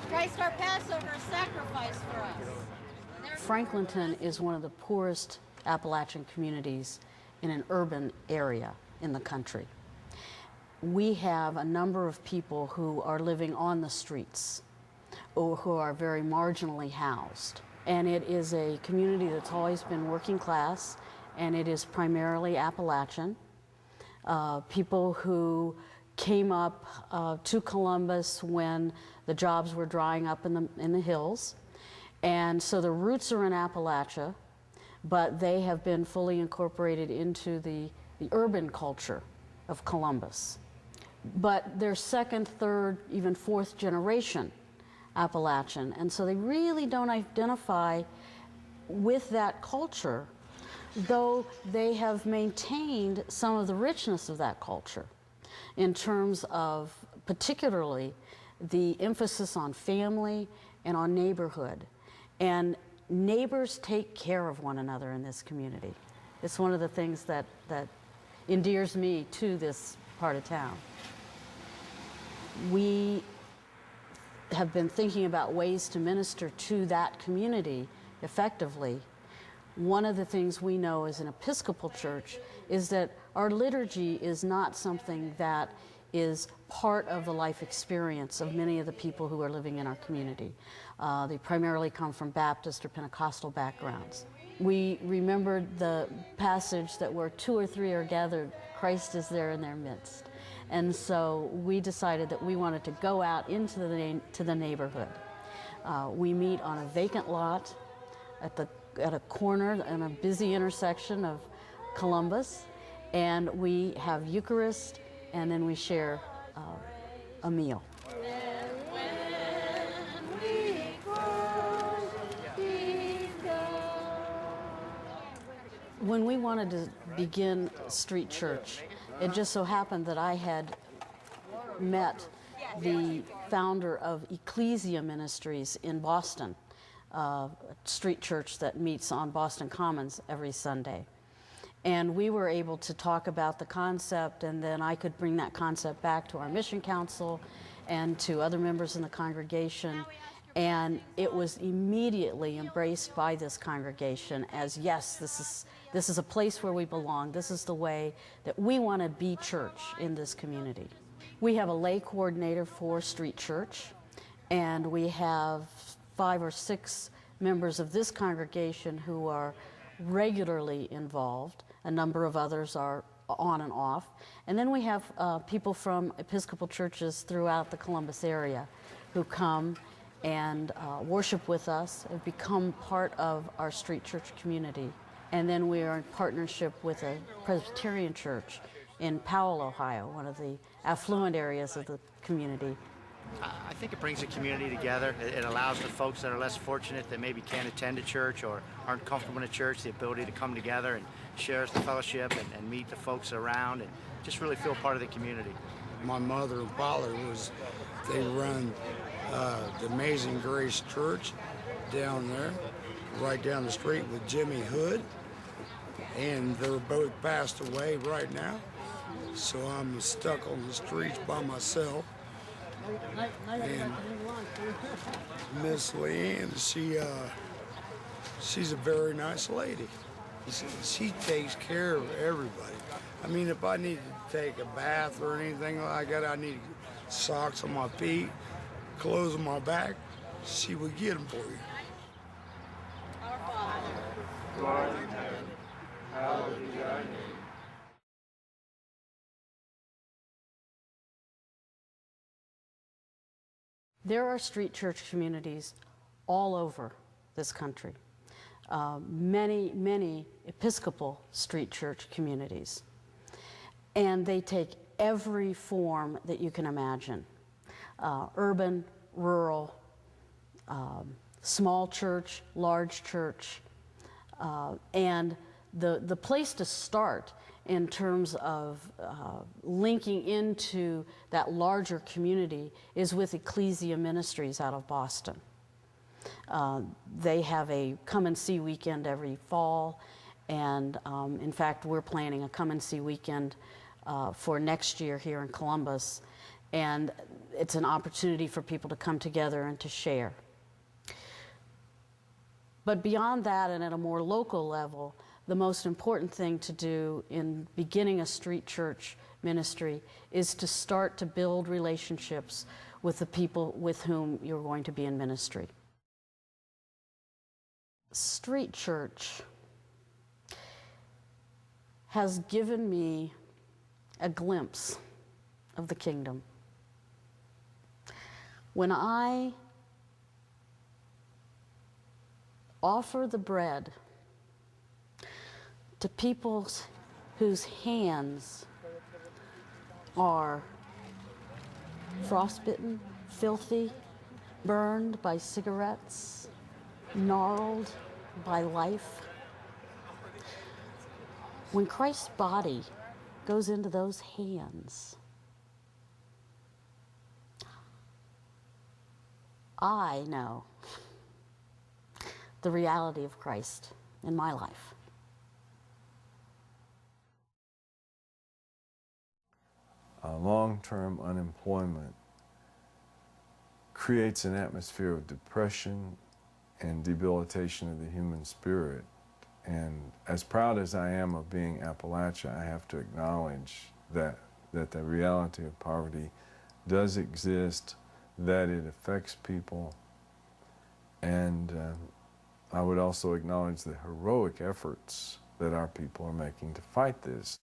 Christ our Passover is sacrificed for us. Franklinton is one of the poorest Appalachian communities in an urban area in the country. We have a number of people who are living on the streets or who are very marginally housed. And it is a community that's always been working class, and it is primarily Appalachian. People who came up to Columbus when the jobs were drying up in the hills. And so the roots are in Appalachia, but they have been fully incorporated into the urban culture of Columbus. But they're second, third, even fourth generation Appalachian, and so they really don't identify with that culture, though they have maintained some of the richness of that culture in terms of particularly the emphasis on family and on neighborhood. And neighbors take care of one another in this community. It's one of the things that endears me to this part of town. We have been thinking about ways to minister to that community effectively. One of the things we know as an Episcopal church is that our liturgy is not something that is part of the life experience of many of the people who are living in our community. They primarily come from Baptist or Pentecostal backgrounds. We remembered the passage that where two or three are gathered, Christ is there in their midst. And so we decided that we wanted to go out into the neighborhood. We meet on a vacant lot at a corner in a busy intersection of Columbus, and we have Eucharist, and then we share a meal. When we wanted to begin Street Church, it just so happened that I had met the founder of Ecclesia Ministries in Boston, a street church that meets on Boston Commons every Sunday. And we were able to talk about the concept, and then I could bring that concept back to our mission council and to other members in the congregation. And it was immediately embraced by this congregation as, yes, this is a place where we belong. This is the way that we want to be church in this community. We have a lay coordinator for Street Church, and we have 5 or 6 members of this congregation who are regularly involved. A number of others are on and off. And then we have people from Episcopal churches throughout the Columbus area who come and worship with us, have become part of our Street Church community. And then we are in partnership with a Presbyterian church in Powell, Ohio, one of the affluent areas of the community. I think it brings the community together. It allows the folks that are less fortunate, that maybe can't attend a church or aren't comfortable in a church, the ability to come together and share the fellowship and meet the folks around and just really feel part of the community. My mother and father they run the Amazing Grace Church down there, right down the street with Jimmy Hood, and they're both passed away right now, so I'm stuck on the streets by myself. And Miss Leanne, she's a very nice lady. She takes care of everybody. I mean, if I need to take a bath or anything like that, I need socks on my feet, clothes on my back, she would get them for you. Our Father, who art in heaven, hallowed be thy name. There are street church communities all over this country. Many Episcopal street church communities. And they take every form that you can imagine. Urban, rural, small church, large church. And the place to start in terms of linking into that larger community is with Ecclesia Ministries out of Boston. They have a come and see weekend every fall, and in fact we're planning a come and see weekend for next year here in Columbus. And it's an opportunity for people to come together and to share. But beyond that, and at a more local level, the most important thing to do in beginning a street church ministry is to start to build relationships with the people with whom you're going to be in ministry. Street church has given me a glimpse of the kingdom. When I offer the bread to people whose hands are frostbitten, filthy, burned by cigarettes, gnarled by life. When Christ's body goes into those hands, I know the reality of Christ in my life. Long-term unemployment creates an atmosphere of depression and debilitation of the human spirit. And as proud as I am of being Appalachia, I have to acknowledge that the reality of poverty does exist, that it affects people, and I would also acknowledge the heroic efforts that our people are making to fight this.